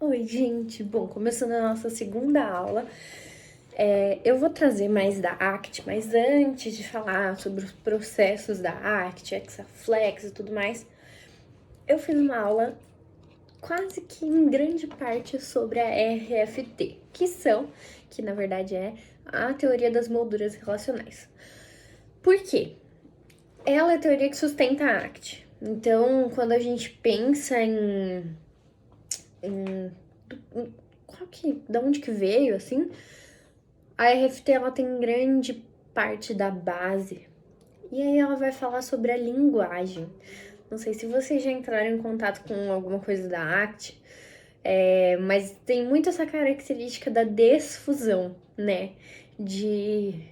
Oi, gente. Bom, começando a nossa segunda aula, eu vou trazer mais da ACT, mas antes de falar sobre os processos da ACT, Hexaflex e tudo mais, eu fiz uma aula quase que em grande parte sobre a RFT, que na verdade é a teoria das molduras relacionais. Por quê? Ela é a teoria que sustenta a ACT. Então, quando a gente pensa da onde que veio, assim, a RFT ela tem grande parte da base. E aí ela vai falar sobre a linguagem. Não sei se vocês já entraram em contato com alguma coisa da ACT, mas tem muito essa característica da desfusão, né? De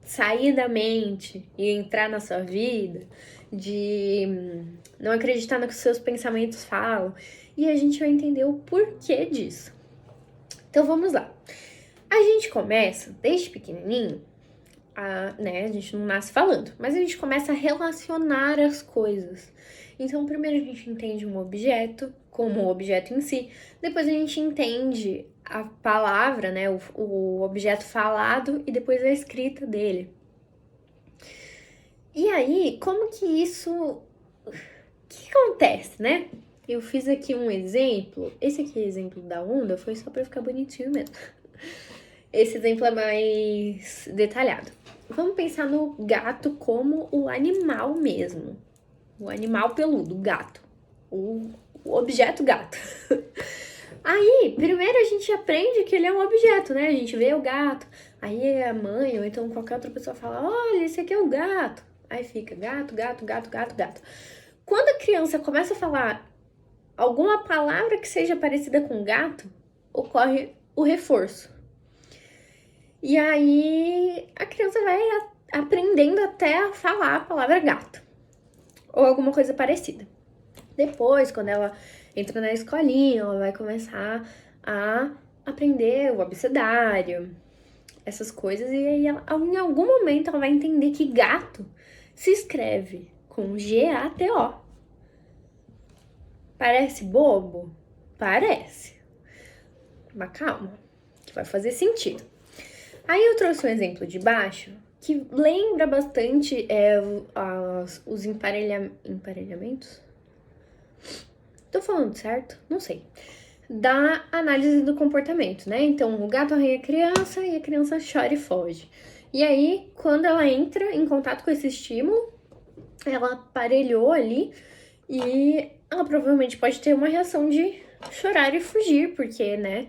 sair da mente e entrar na sua vida, de não acreditar no que os seus pensamentos falam. E a gente vai entender o porquê disso. Então vamos lá. A gente começa, desde pequenininho, a gente não nasce falando, mas a gente começa a relacionar as coisas. Então, primeiro a gente entende um objeto como o objeto em si, depois a gente entende a palavra, né, o objeto falado e depois a escrita dele. E aí, como que isso... O que acontece, né? Eu fiz aqui um exemplo, esse aqui é exemplo da onda, foi só pra ficar bonitinho mesmo. Esse exemplo é mais detalhado. Vamos pensar no gato como o animal mesmo. O animal peludo, o gato. O objeto gato. Aí, primeiro a gente aprende que ele é um objeto, né? A gente vê o gato, aí a mãe ou então qualquer outra pessoa fala, olha, esse aqui é o gato. Aí fica gato, gato, gato, gato, gato. Quando a criança começa a falar alguma palavra que seja parecida com gato, ocorre o reforço. E aí a criança vai aprendendo até a falar a palavra gato. Ou alguma coisa parecida. Depois, quando ela entra na escolinha, ela vai começar a aprender o abecedário, essas coisas. E aí, em algum momento, ela vai entender que gato se escreve com G-A-T-O. Parece bobo? Parece. Mas calma, que vai fazer sentido. Aí eu trouxe um exemplo de baixo que lembra bastante os emparelhamentos. Tô falando certo? Não sei. Da análise do comportamento, né? Então, o gato arranha a criança e a criança chora e foge. E aí, quando ela entra em contato com esse estímulo, ela aparelhou ali e ela provavelmente pode ter uma reação de chorar e fugir, porque, né?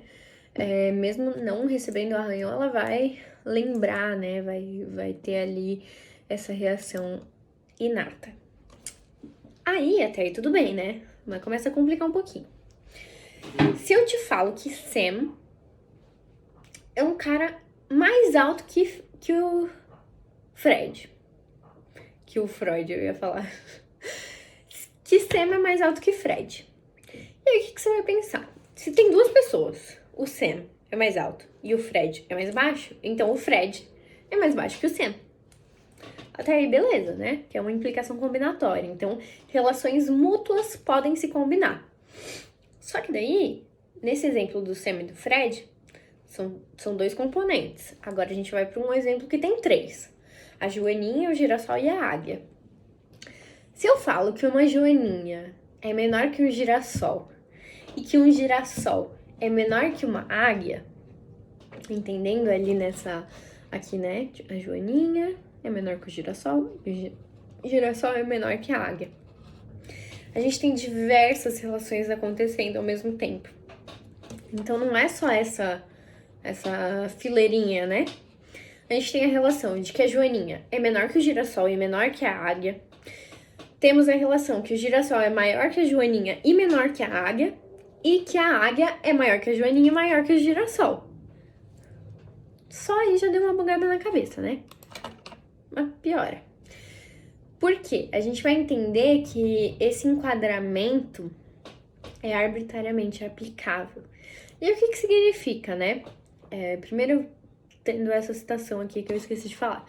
Mesmo não recebendo o arranhão, ela vai lembrar, né? Vai ter ali essa reação inata. Aí, até aí tudo bem, né? Mas começa a complicar um pouquinho. Se eu te falo que Sam é um cara mais alto que o Fred. Que o Freud, eu ia falar. Que Sam é mais alto que Fred. E aí, o que você vai pensar? Se tem duas pessoas, o Sam é mais alto e o Fred é mais baixo, então o Fred é mais baixo que o Sam. Até aí, beleza, né? Que é uma implicação combinatória. Então, relações mútuas podem se combinar. Só que daí, nesse exemplo do Sam e do Fred, são dois componentes. Agora a gente vai para um exemplo que tem três. A joaninha, o girassol e a águia. Se eu falo que uma joaninha é menor que um girassol e que um girassol é menor que uma águia, entendendo ali aqui, né? A joaninha é menor que o girassol e o girassol é menor que a águia. A gente tem diversas relações acontecendo ao mesmo tempo. Então não é só essa fileirinha, né? A gente tem a relação de que a joaninha é menor que o girassol e menor que a águia. Temos a relação que o girassol é maior que a joaninha e menor que a águia. E que a águia é maior que a joaninha e maior que o girassol. Só aí já deu uma bugada na cabeça, né? Mas piora. Por quê? A gente vai entender que esse enquadramento é arbitrariamente aplicável. E o que significa, né? Primeiro, tendo essa citação aqui que eu esqueci de falar.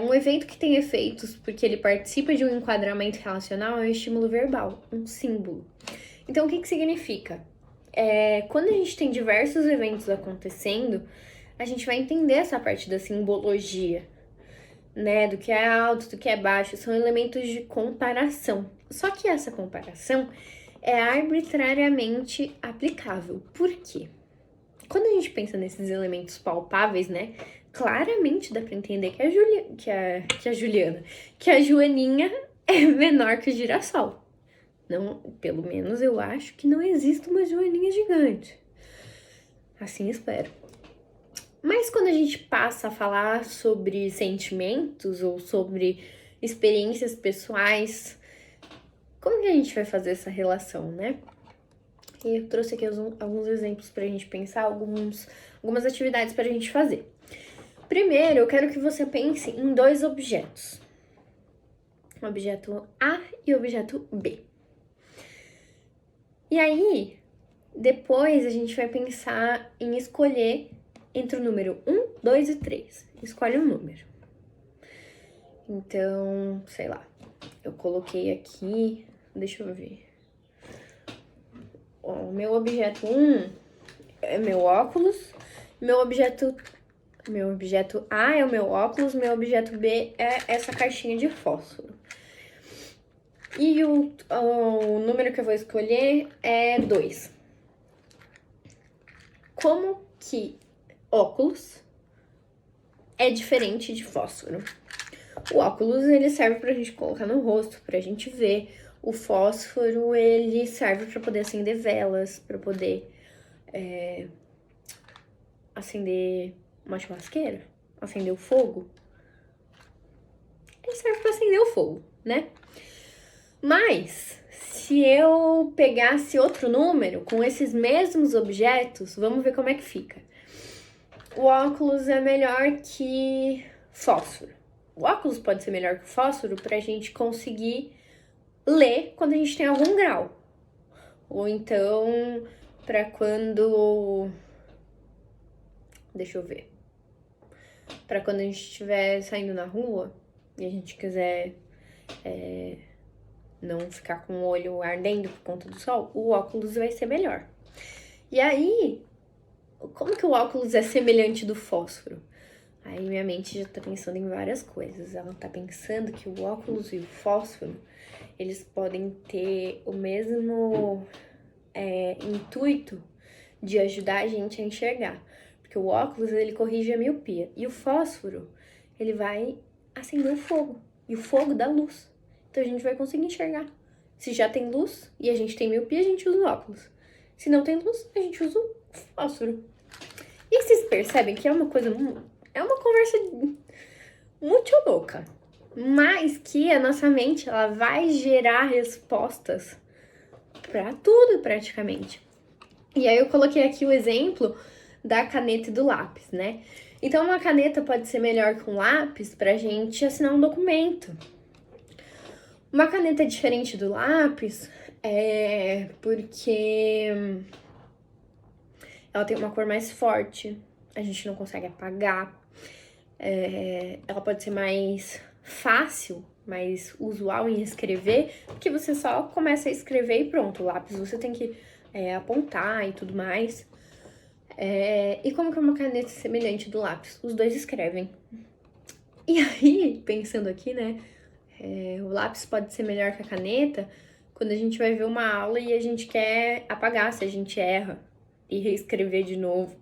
Um evento que tem efeitos porque ele participa de um enquadramento relacional é um estímulo verbal, um símbolo. Então, o que significa? quando a gente tem diversos eventos acontecendo, a gente vai entender essa parte da simbologia, né? Do que é alto, do que é baixo, são elementos de comparação. Só que essa comparação é arbitrariamente aplicável. Por quê? Quando a gente pensa nesses elementos palpáveis, né? Claramente dá pra entender que a Joaninha é menor que o girassol. Não, pelo menos eu acho que não existe uma joaninha gigante. Assim espero. Mas quando a gente passa a falar sobre sentimentos ou sobre experiências pessoais, como que a gente vai fazer essa relação, né? Eu trouxe aqui alguns exemplos pra gente pensar, algumas atividades pra gente fazer. Primeiro, eu quero que você pense em dois objetos. O objeto A e o objeto B. E aí, depois a gente vai pensar em escolher entre o número 1, 2 e 3. Escolhe um número. Então, sei lá, eu coloquei aqui, deixa eu ver. O meu objeto 1 é meu óculos, meu objeto A é o meu óculos, meu objeto B é essa caixinha de fósforo. E o número que eu vou escolher é 2. Como que óculos é diferente de fósforo? O óculos, ele serve pra gente colocar no rosto, pra gente ver. O fósforo, ele serve pra poder acender velas, pra poder acender uma churrasqueira, acender o fogo. Ele serve pra acender o fogo, né? Mas, se eu pegasse outro número com esses mesmos objetos, vamos ver como é que fica. O óculos é melhor que fósforo. O óculos pode ser melhor que o fósforo pra gente conseguir ler quando a gente tem algum grau. Ou então, pra quando... Deixa eu ver. Pra quando a gente estiver saindo na rua e a gente quiser... não ficar com o olho ardendo por conta do sol, o óculos vai ser melhor. E aí, como que o óculos é semelhante do fósforo? Aí minha mente já tá pensando em várias coisas. Ela tá pensando que o óculos e o fósforo, eles podem ter o mesmo intuito de ajudar a gente a enxergar. Porque o óculos, ele corrige a miopia. E o fósforo, ele vai acender o fogo. E o fogo dá luz. Então a gente vai conseguir enxergar. Se já tem luz e a gente tem miopia, a gente usa o óculos. Se não tem luz, a gente usa o fósforo. E vocês percebem que é uma conversa muito louca. Mas que a nossa mente, ela vai gerar respostas pra tudo praticamente. E aí eu coloquei aqui o exemplo da caneta e do lápis, né? Então uma caneta pode ser melhor que um lápis pra gente assinar um documento. Uma caneta diferente do lápis é porque ela tem uma cor mais forte, a gente não consegue apagar. Ela pode ser mais fácil, mais usual em escrever, porque você só começa a escrever e pronto. O lápis você tem que apontar e tudo mais. E como que é uma caneta semelhante do lápis? Os dois escrevem. E aí, pensando aqui, né? O lápis pode ser melhor que a caneta quando a gente vai ver uma aula e a gente quer apagar se a gente erra e reescrever de novo.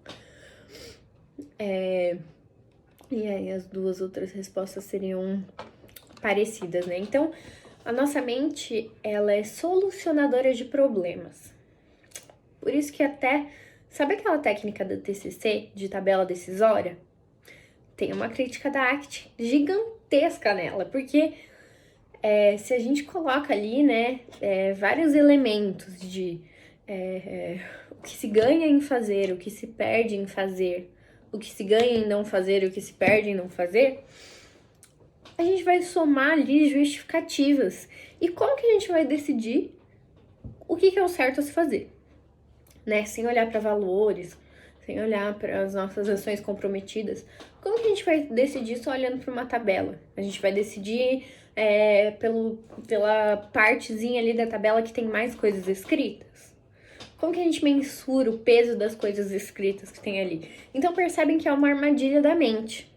E aí as duas outras respostas seriam parecidas, né? Então, a nossa mente, ela é solucionadora de problemas. Por isso que até... Sabe aquela técnica do TCC, de tabela decisória? Tem uma crítica da ACT gigantesca nela, porque se a gente coloca ali, né, vários elementos de o que se ganha em fazer, o que se perde em fazer, o que se ganha em não fazer e o que se perde em não fazer, a gente vai somar ali justificativas. E como que a gente vai decidir o que é o certo a se fazer? Né? Sem olhar para valores, sem olhar para as nossas ações comprometidas. Como que a gente vai decidir só olhando para uma tabela? A gente vai decidir pela partezinha ali da tabela que tem mais coisas escritas? Como que a gente mensura o peso das coisas escritas que tem ali? Então percebem que é uma armadilha da mente.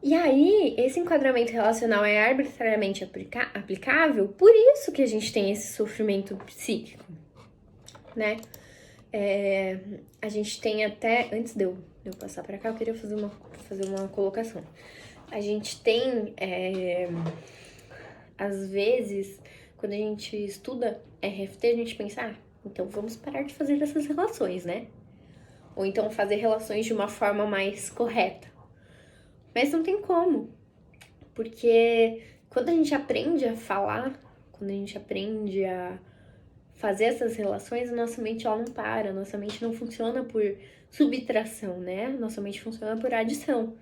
E aí, esse enquadramento relacional é arbitrariamente aplicável, por isso que a gente tem esse sofrimento psíquico, né? A gente tem até, antes de eu passar para cá, eu queria fazer uma colocação. A gente tem, às vezes, quando a gente estuda RFT, a gente pensa, então vamos parar de fazer essas relações, né? Ou então fazer relações de uma forma mais correta. Mas não tem como, porque quando a gente aprende a falar, quando a gente aprende a fazer essas relações, a nossa mente ela não para, a nossa mente não funciona por subtração, né? Nossa mente funciona por adição.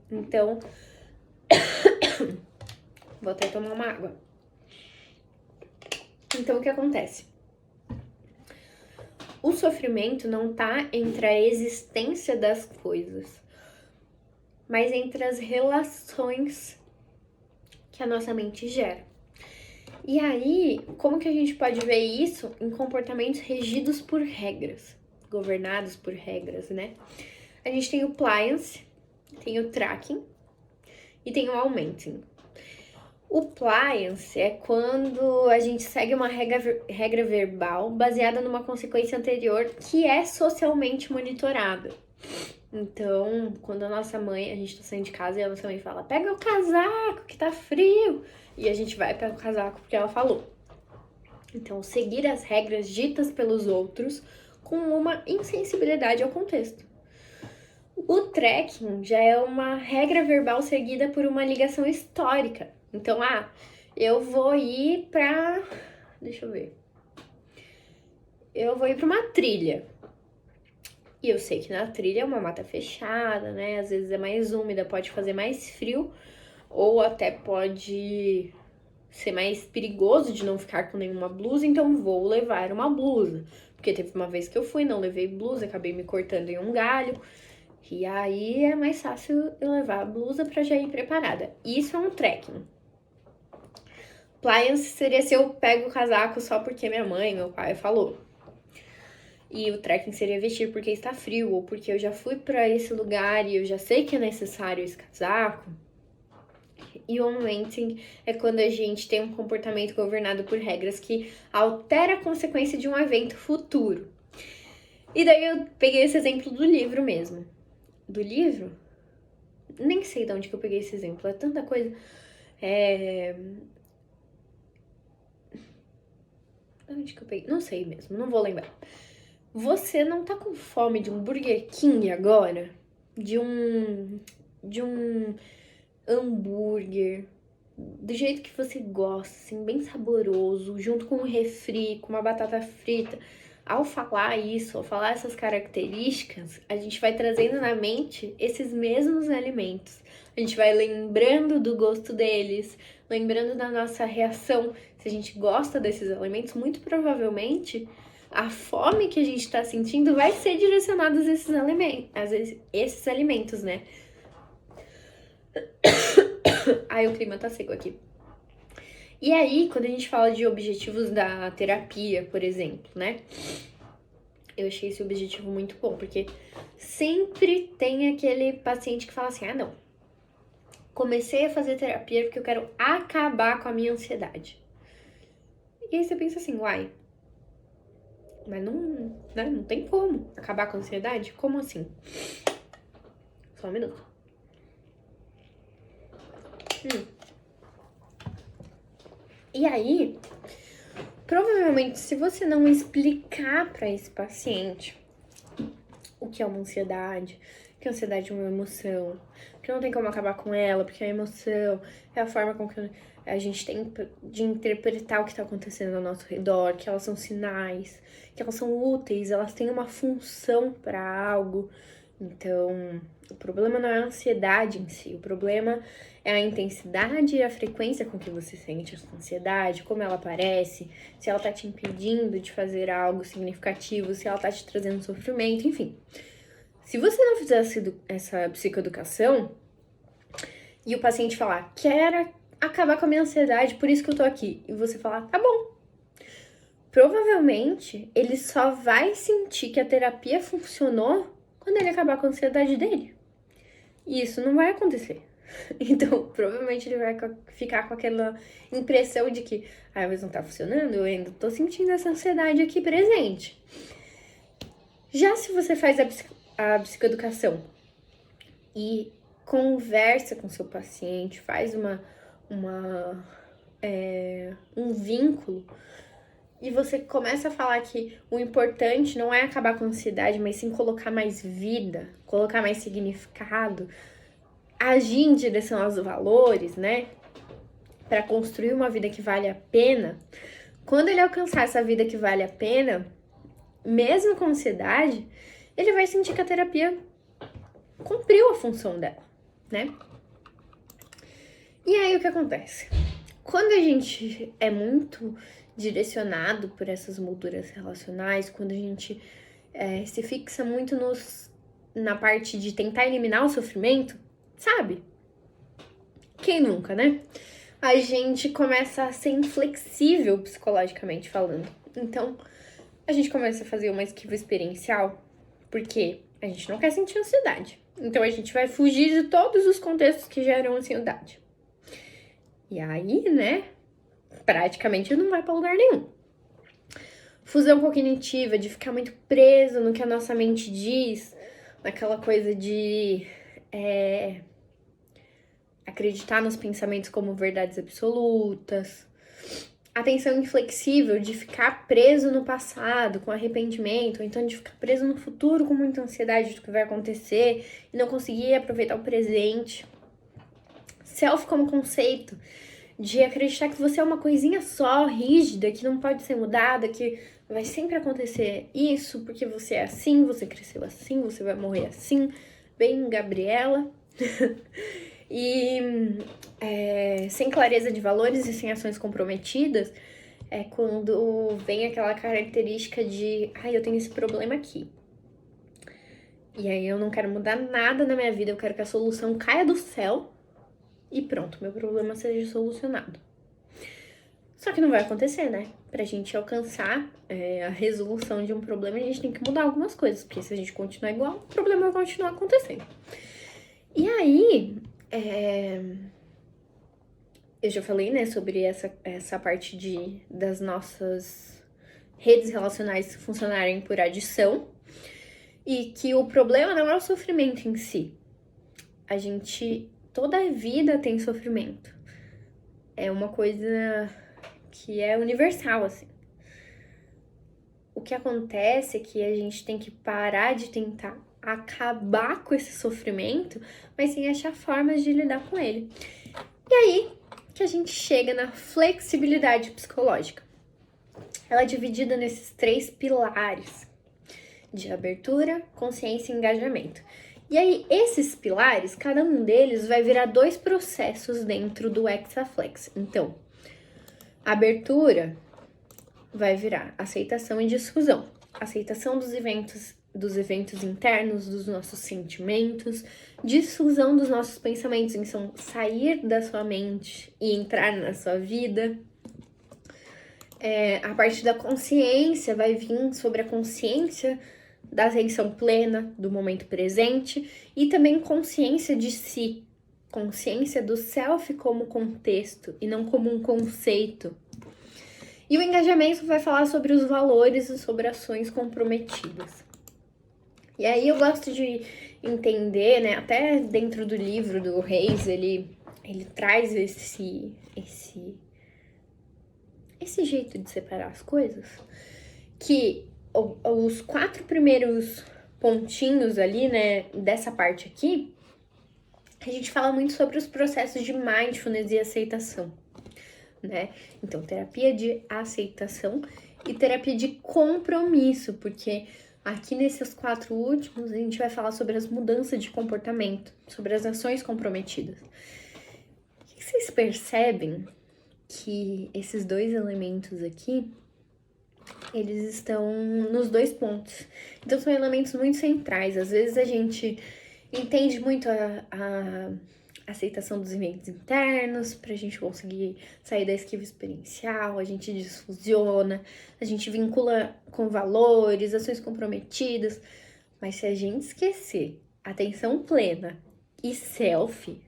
Então, vou até tomar uma água. Então, o que acontece? O sofrimento não tá entre a existência das coisas, mas entre as relações que a nossa mente gera. E aí, como que a gente pode ver isso em comportamentos regidos por regras, governados por regras, né? A gente tem o pliance, tem o tracking e tem o augmenting. O pliance é quando a gente segue uma regra verbal baseada numa consequência anterior que é socialmente monitorada. Então, quando a nossa mãe, a gente tá saindo de casa e a nossa mãe fala, pega o casaco que tá frio. E a gente vai pegar o casaco porque ela falou. Então, seguir as regras ditas pelos outros com uma insensibilidade ao contexto. O tracking já é uma regra verbal seguida por uma ligação histórica. Então, eu vou ir pra... Deixa eu ver. Eu vou ir pra uma trilha. E eu sei que na trilha é uma mata fechada, né? Às vezes é mais úmida, pode fazer mais frio. Ou até pode ser mais perigoso de não ficar com nenhuma blusa. Então vou levar uma blusa. Porque teve uma vez que eu fui, não levei blusa, acabei me cortando em um galho. E aí é mais fácil eu levar a blusa pra já ir preparada. Isso é um trekking. Pliance seria se eu pego o casaco só porque minha mãe, meu pai falou. E o trekking seria vestir porque está frio, ou porque eu já fui para esse lugar e eu já sei que é necessário esse casaco. E o augmenting é quando a gente tem um comportamento governado por regras que altera a consequência de um evento futuro. E daí eu peguei esse exemplo do livro mesmo. Do livro? Nem sei de onde que eu peguei esse exemplo, é tanta coisa. Onde que eu peguei? Não sei mesmo, não vou lembrar. Você não tá com fome de um Burger King agora? De um hambúrguer do jeito que você gosta, assim, bem saboroso, junto com um refri, com uma batata frita. Ao falar isso, ao falar essas características, a gente vai trazendo na mente esses mesmos alimentos. A gente vai lembrando do gosto deles, lembrando da nossa reação. Se a gente gosta desses alimentos, muito provavelmente a fome que a gente está sentindo vai ser direcionada a esses alimentos, né? Ai, o clima tá seco aqui. E aí, quando a gente fala de objetivos da terapia, por exemplo, né? Eu achei esse objetivo muito bom, porque sempre tem aquele paciente que fala assim, não, comecei a fazer terapia porque eu quero acabar com a minha ansiedade. E aí você pensa assim, mas não tem como acabar com a ansiedade? Como assim? Só um minuto. E aí, provavelmente, se você não explicar para esse paciente o que é uma ansiedade, que a ansiedade é uma emoção, que não tem como acabar com ela, porque a emoção é a forma com que a gente tem de interpretar o que está acontecendo ao nosso redor, que elas são sinais, que elas são úteis, elas têm uma função para algo. Então, o problema não é a ansiedade em si, o problema é a intensidade e a frequência com que você sente essa ansiedade, como ela aparece, se ela tá te impedindo de fazer algo significativo, se ela tá te trazendo sofrimento, enfim. Se você não fizesse essa psicoeducação e o paciente falar, quero acabar com a minha ansiedade, por isso que eu tô aqui, e você falar, tá bom, provavelmente ele só vai sentir que a terapia funcionou quando ele acabar com a ansiedade dele. E isso não vai acontecer. Então, provavelmente ele vai ficar com aquela impressão de que, mas não tá funcionando, eu ainda tô sentindo essa ansiedade aqui presente. Já se você faz a psicoeducação e conversa com seu paciente, faz um vínculo, e você começa a falar que o importante não é acabar com a ansiedade, mas sim colocar mais vida, colocar mais significado, agir em direção aos valores, né? Para construir uma vida que vale a pena. Quando ele alcançar essa vida que vale a pena, mesmo com ansiedade, ele vai sentir que a terapia cumpriu a função dela, né? E aí o que acontece? Quando a gente é muito direcionado por essas molduras relacionais, quando a gente se fixa muito na parte de tentar eliminar o sofrimento, sabe? Quem nunca, né? A gente começa a ser inflexível psicologicamente falando. Então, a gente começa a fazer uma esquiva experiencial, porque a gente não quer sentir ansiedade. Então, a gente vai fugir de todos os contextos que geram ansiedade. E aí, né, praticamente não vai pra lugar nenhum. Fusão cognitiva, de ficar muito preso no que a nossa mente diz, naquela coisa de acreditar nos pensamentos como verdades absolutas. Atenção inflexível, de ficar preso no passado com arrependimento, ou então de ficar preso no futuro com muita ansiedade do que vai acontecer e não conseguir aproveitar o presente. Self como conceito, de acreditar que você é uma coisinha só, rígida, que não pode ser mudada, que vai sempre acontecer isso, porque você é assim, você cresceu assim, você vai morrer assim, bem Gabriela. E sem clareza de valores e sem ações comprometidas, é quando vem aquela característica de, eu tenho esse problema aqui. E aí eu não quero mudar nada na minha vida, eu quero que a solução caia do céu e pronto, meu problema seja solucionado. Só que não vai acontecer, né? Pra gente alcançar a resolução de um problema, a gente tem que mudar algumas coisas, porque se a gente continuar igual, o problema vai continuar acontecendo. E aí, eu já falei, né, sobre essa parte das nossas redes relacionais funcionarem por adição, e que o problema não é o sofrimento em si. Toda a vida tem sofrimento. É uma coisa que é universal, assim. O que acontece é que a gente tem que parar de tentar acabar com esse sofrimento, mas sim achar formas de lidar com ele. E aí que a gente chega na flexibilidade psicológica. Ela é dividida nesses 3 pilares de abertura, consciência e engajamento. E aí, esses pilares, cada um deles vai virar 2 processos dentro do Hexaflex. Então, abertura vai virar aceitação e difusão. Aceitação dos eventos internos, dos nossos sentimentos, difusão dos nossos pensamentos, então sair da sua mente e entrar na sua vida. A parte da consciência vai vir sobre a consciência da atenção plena, do momento presente, e também consciência de si, consciência do self como contexto e não como um conceito. E o engajamento vai falar sobre os valores e sobre ações comprometidas. E aí eu gosto de entender, né, até dentro do livro do Reis, ele traz esse jeito de separar as coisas, que os 4 primeiros pontinhos ali, né, dessa parte aqui, a gente fala muito sobre os processos de mindfulness e aceitação, né? Então, terapia de aceitação e terapia de compromisso, porque aqui nesses 4 últimos a gente vai falar sobre as mudanças de comportamento, sobre as ações comprometidas. O que vocês percebem que esses 2 elementos aqui, eles estão nos 2 pontos. Então, são elementos muito centrais. Às vezes a gente entende muito a aceitação dos eventos internos, pra gente conseguir sair da esquiva experiencial, a gente desfusiona, a gente vincula com valores, ações comprometidas, mas se a gente esquecer atenção plena e self,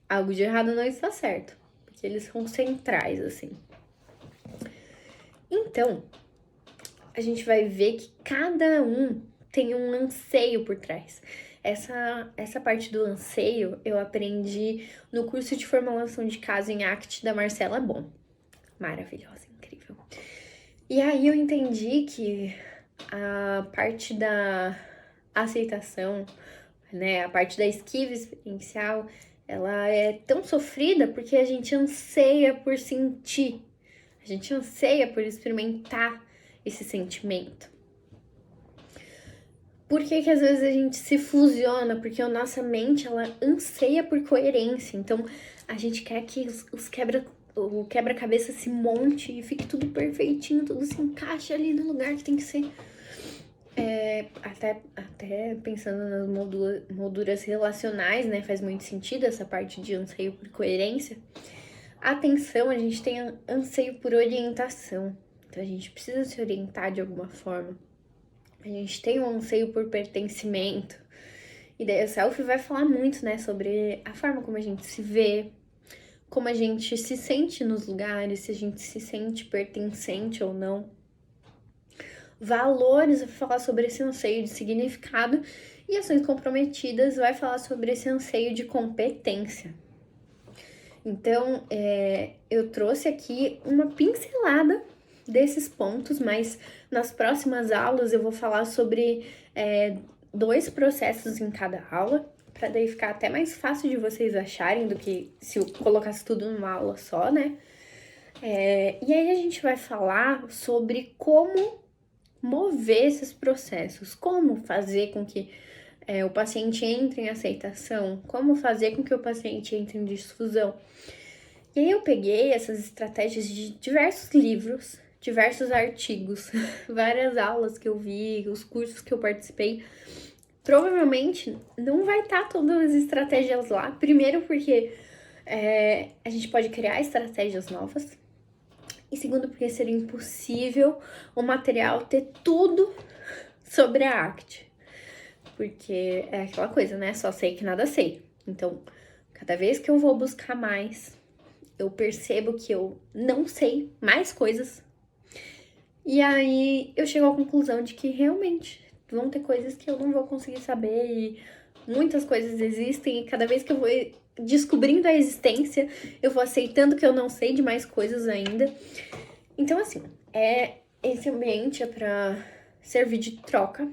algo de errado não está certo, porque eles são centrais, assim. Então, a gente vai ver que cada um tem um anseio por trás. Essa parte do anseio eu aprendi no curso de formulação de caso em ACT da Marcela Bon. Maravilhosa, incrível. E aí eu entendi que a parte da aceitação, né, a parte da esquiva experiencial, ela é tão sofrida porque a gente anseia por sentir, a gente anseia por experimentar esse sentimento. Por que às vezes a gente se fusiona? Porque a nossa mente, ela anseia por coerência. Então, a gente quer que o quebra-cabeça se monte e fique tudo perfeitinho, tudo se encaixe ali no lugar que tem que ser. Até pensando nas molduras relacionais, né? Faz muito sentido essa parte de anseio por coerência. Atenção, a gente tem anseio por orientação. Então, a gente precisa se orientar de alguma forma. A gente tem um anseio por pertencimento. E daí a Self vai falar muito, né, sobre a forma como a gente se vê, como a gente se sente nos lugares, se a gente se sente pertencente ou não. Valores vai falar sobre esse anseio de significado. E ações comprometidas vai falar sobre esse anseio de competência. Então, eu trouxe aqui uma pincelada desses pontos, mas nas próximas aulas eu vou falar sobre 2 processos em cada aula, para daí ficar até mais fácil de vocês acharem do que se eu colocasse tudo numa aula só, né? E aí a gente vai falar sobre como mover esses processos, como fazer com que o paciente entre em aceitação, como fazer com que o paciente entre em difusão. E aí eu peguei essas estratégias de diversos livros, diversos artigos, várias aulas que eu vi, os cursos que eu participei. Provavelmente não vai estar todas as estratégias lá. Primeiro porque a gente pode criar estratégias novas. E segundo porque seria impossível o material ter tudo sobre a ACT. Porque é aquela coisa, né? Só sei que nada sei. Então, cada vez que eu vou buscar mais, eu percebo que eu não sei mais coisas. E aí eu chego à conclusão de que realmente vão ter coisas que eu não vou conseguir saber e muitas coisas existem e cada vez que eu vou descobrindo a existência, eu vou aceitando que eu não sei de mais coisas ainda. Então, assim, esse ambiente é pra servir de troca.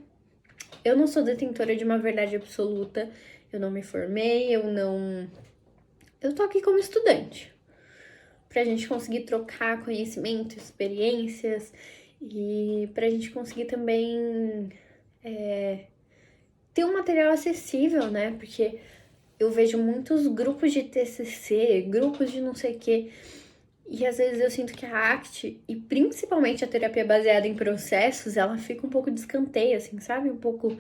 Eu não sou detentora de uma verdade absoluta, eu não me formei, eu tô aqui como estudante, pra gente conseguir trocar conhecimento, experiências e pra gente conseguir também ter um material acessível, né? Porque eu vejo muitos grupos de TCC, grupos de não sei o quê, e às vezes eu sinto que a ACT, e principalmente a terapia baseada em processos, ela fica um pouco de escanteio, assim, sabe? Um pouco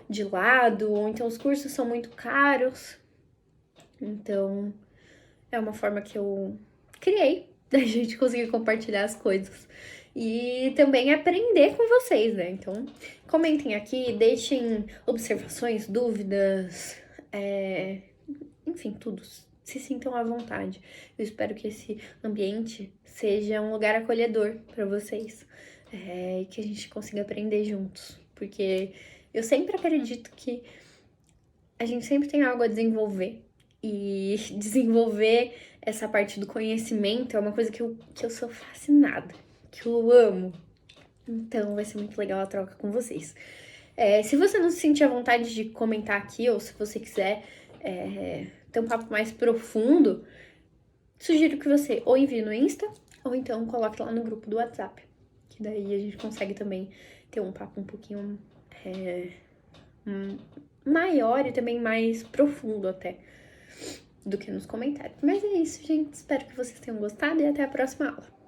de lado, ou então os cursos são muito caros. Então, é uma forma que eu criei da gente conseguir compartilhar as coisas. E também aprender com vocês, né? Então, comentem aqui, deixem observações, dúvidas, enfim, tudo. Se sintam à vontade. Eu espero que esse ambiente seja um lugar acolhedor para vocês e que a gente consiga aprender juntos. Porque eu sempre acredito que a gente sempre tem algo a desenvolver. E desenvolver essa parte do conhecimento é uma coisa que eu sou fascinada, que eu amo. Então vai ser muito legal a troca com vocês. Se você não se sentir à vontade de comentar aqui, ou se você quiser ter um papo mais profundo, sugiro que você ou envie no Insta, ou então coloque lá no grupo do WhatsApp. Que daí a gente consegue também ter um papo um pouquinho maior e também mais profundo até do que nos comentários. Mas é isso, gente. Espero que vocês tenham gostado e até a próxima aula.